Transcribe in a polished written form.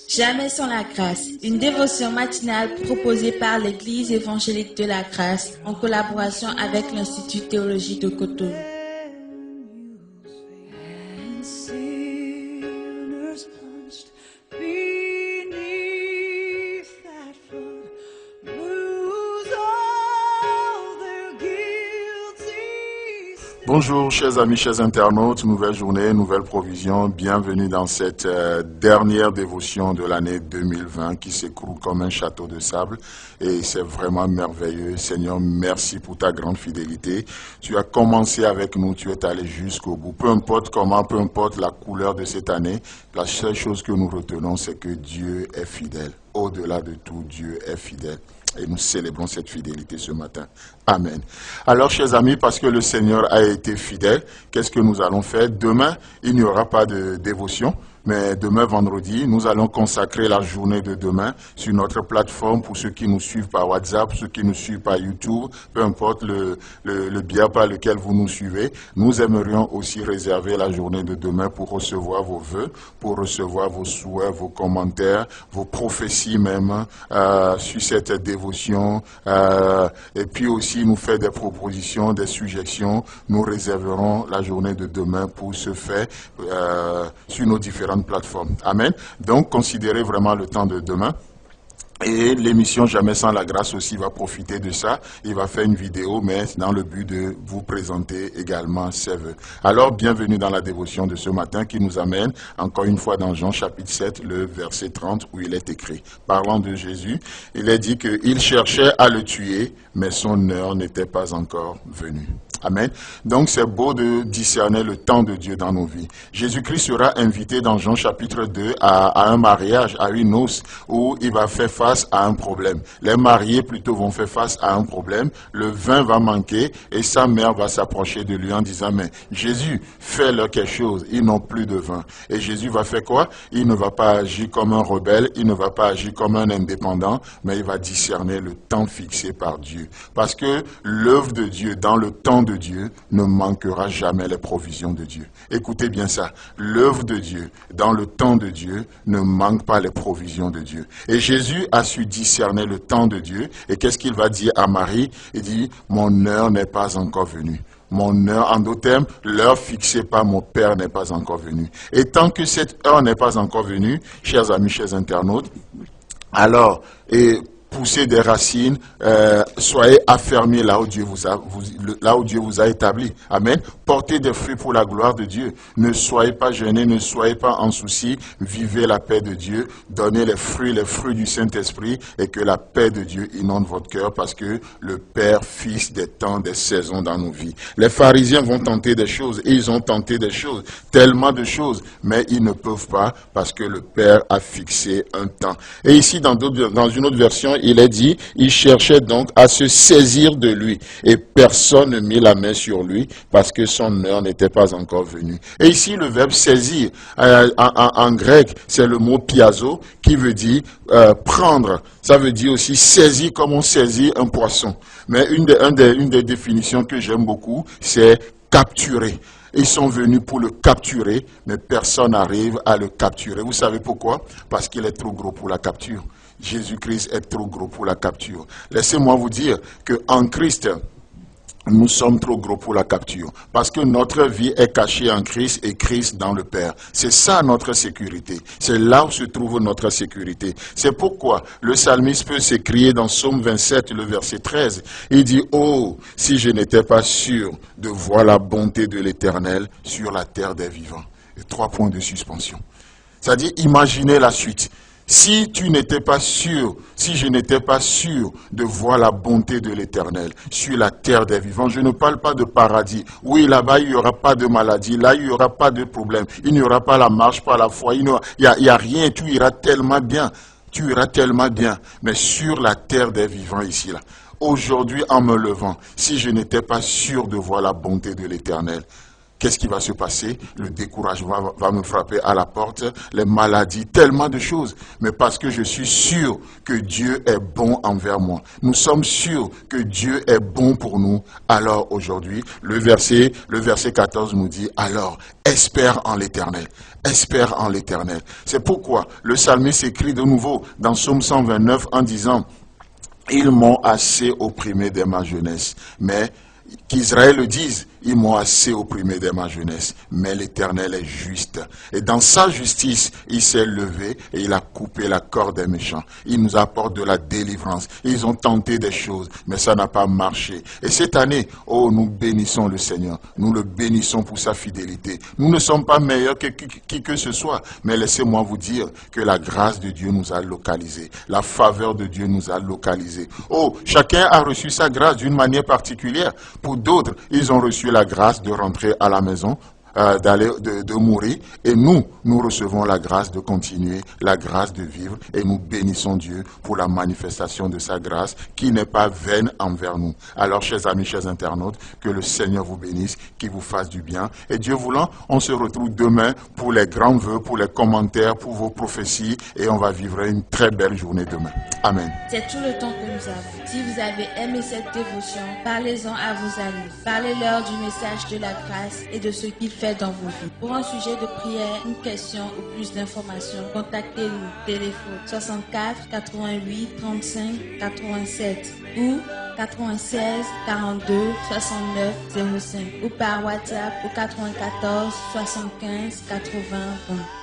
Jamais sans la grâce, une dévotion matinale proposée par l'Église évangélique de la grâce en collaboration avec l'Institut théologique de Cotonou. Bonjour chers amis, chers internautes, nouvelle journée, nouvelle provision, bienvenue dans cette dernière dévotion de l'année 2020 qui s'écoule comme un château de sable et c'est vraiment merveilleux. Seigneur, merci pour ta grande fidélité. Tu as commencé avec nous, tu es allé jusqu'au bout. Peu importe comment, peu importe la couleur de cette année, la seule chose que nous retenons c'est que Dieu est fidèle. Au-delà de tout, Dieu est fidèle. Et nous célébrons cette fidélité ce matin. Amen. Alors, chers amis, parce que le Seigneur a été fidèle, qu'est-ce que nous allons faire? Demain, il n'y aura pas de dévotion, mais demain, vendredi, nous allons consacrer la journée de demain sur notre plateforme pour ceux qui nous suivent par WhatsApp, ceux qui nous suivent par YouTube, peu importe le biais par lequel vous nous suivez. Nous aimerions aussi réserver la journée de demain pour recevoir vos vœux, pour recevoir vos souhaits, vos commentaires, vos prophéties même sur cette dévotion et puis aussi nous faire des propositions, des suggestions. Nous réserverons la journée de demain pour ce faire sur nos différentes plateformes. Amen. Donc, considérez vraiment le temps de demain. Et l'émission Jamais sans la grâce aussi va profiter de ça. Il va faire une vidéo, mais dans le but de vous présenter également ses vœux. Alors, bienvenue dans la dévotion de ce matin qui nous amène encore une fois dans Jean chapitre 7, le verset 30, où il est écrit. Parlant de Jésus, il est dit qu'il cherchait à le tuer, mais son heure n'était pas encore venue. Amen. Donc c'est beau de discerner le temps de Dieu dans nos vies. Jésus-Christ sera invité dans Jean chapitre 2 à un mariage, à une noce, où il va faire face à un problème. Les mariés plutôt vont faire face à un problème. Le vin va manquer et sa mère va s'approcher de lui en disant, mais Jésus, fais-leur quelque chose, ils n'ont plus de vin. Et Jésus va faire quoi? Il ne va pas agir comme un rebelle, il ne va pas agir comme un indépendant, mais il va discerner le temps fixé par Dieu. Parce que l'œuvre de Dieu, dans le temps de Dieu, ne manquera jamais les provisions de Dieu. Écoutez bien ça. L'œuvre de Dieu, dans le temps de Dieu, ne manque pas les provisions de Dieu. Et Jésus a su discerner le temps de Dieu. Et qu'est-ce qu'il va dire à Marie? Il dit, mon heure n'est pas encore venue. Mon heure, en d'autres termes, l'heure fixée par mon Père n'est pas encore venue. Et tant que cette heure n'est pas encore venue, chers amis, chers internautes, alors, poussez des racines, soyez affermis là où Dieu vous a établi. Amen. Portez des fruits pour la gloire de Dieu. Ne soyez pas gênés, ne soyez pas en souci. Vivez la paix de Dieu. Donnez les fruits du Saint-Esprit et que la paix de Dieu inonde votre cœur parce que le Père fixe des temps, des saisons dans nos vies. Les pharisiens vont tenter des choses et ils ont tenté des choses, tellement de choses, mais ils ne peuvent pas parce que le Père a fixé un temps. Et ici, dans une autre version, il est dit, il cherchait donc à se saisir de lui. Et personne ne mit la main sur lui parce que son heure n'était pas encore venue. Et ici, le verbe saisir, en grec, c'est le mot piazo qui veut dire prendre. Ça veut dire aussi saisir comme on saisit un poisson. Mais une des définitions que j'aime beaucoup, c'est capturer. Ils sont venus pour le capturer, mais personne n'arrive à le capturer. Vous savez pourquoi? Parce qu'il est trop gros pour la capture. Jésus-Christ est trop gros pour la capture. Laissez-moi vous dire qu'en Christ, nous sommes trop gros pour la capture. Parce que notre vie est cachée en Christ et Christ dans le Père. C'est ça notre sécurité. C'est là où se trouve notre sécurité. C'est pourquoi le psalmiste peut s'écrier dans Psaume 27, le verset 13. Il dit, oh, si je n'étais pas sûr de voir la bonté de l'Éternel sur la terre des vivants. Et 3 points de suspension. C'est-à-dire, imaginez la suite. Si tu n'étais pas sûr, si je n'étais pas sûr de voir la bonté de l'Éternel sur la terre des vivants, je ne parle pas de paradis. Oui, là-bas, il n'y aura pas de maladie, là, il n'y aura pas de problème. Il n'y aura pas la marche par la foi, il n'y a rien, tout ira tellement bien. Tu iras tellement bien, mais sur la terre des vivants ici, là. Aujourd'hui, en me levant, si je n'étais pas sûr de voir la bonté de l'Éternel, qu'est-ce qui va se passer? Le découragement va me frapper à la porte, les maladies, tellement de choses. Mais parce que je suis sûr que Dieu est bon envers moi. Nous sommes sûrs que Dieu est bon pour nous. Alors aujourd'hui, le verset 14 nous dit, alors espère en l'Éternel. Espère en l'Éternel. C'est pourquoi le psalmiste écrit de nouveau dans Psaume 129 en disant, ils m'ont assez opprimé dès ma jeunesse, mais qu'Israël le dise, ils m'ont assez opprimé dès ma jeunesse, mais l'Éternel est juste. Et dans sa justice, il s'est levé et il a coupé la corde des méchants. Il nous apporte de la délivrance. Ils ont tenté des choses, mais ça n'a pas marché. Et cette année, oh, nous bénissons le Seigneur. Nous le bénissons pour sa fidélité. Nous ne sommes pas meilleurs que qui que ce soit, mais laissez-moi vous dire que la grâce de Dieu nous a localisés. La faveur de Dieu nous a localisés. Oh, chacun a reçu sa grâce d'une manière particulière. Pour d'autres, ils ont reçu la grâce de rentrer à la maison, de mourir, et nous recevons la grâce de continuer, la grâce de vivre, et nous bénissons Dieu pour la manifestation de sa grâce qui n'est pas vaine envers nous. Alors, chers amis, chers internautes, que le Seigneur vous bénisse, qu'il vous fasse du bien, et Dieu voulant, on se retrouve demain pour les grands vœux, pour les commentaires, pour vos prophéties, et on va vivre une très belle journée demain. Amen. C'est tout le temps que nous avons. Si vous avez aimé cette dévotion, parlez-en à vos amis. Parlez-leur du message de la grâce et de ce qu'il fait dans vos vies. Pour un sujet de prière, une question ou plus d'informations, contactez-nous. Téléphone 64 88 35 87 ou 96 42 69 05 ou par WhatsApp au 94 75 80 20.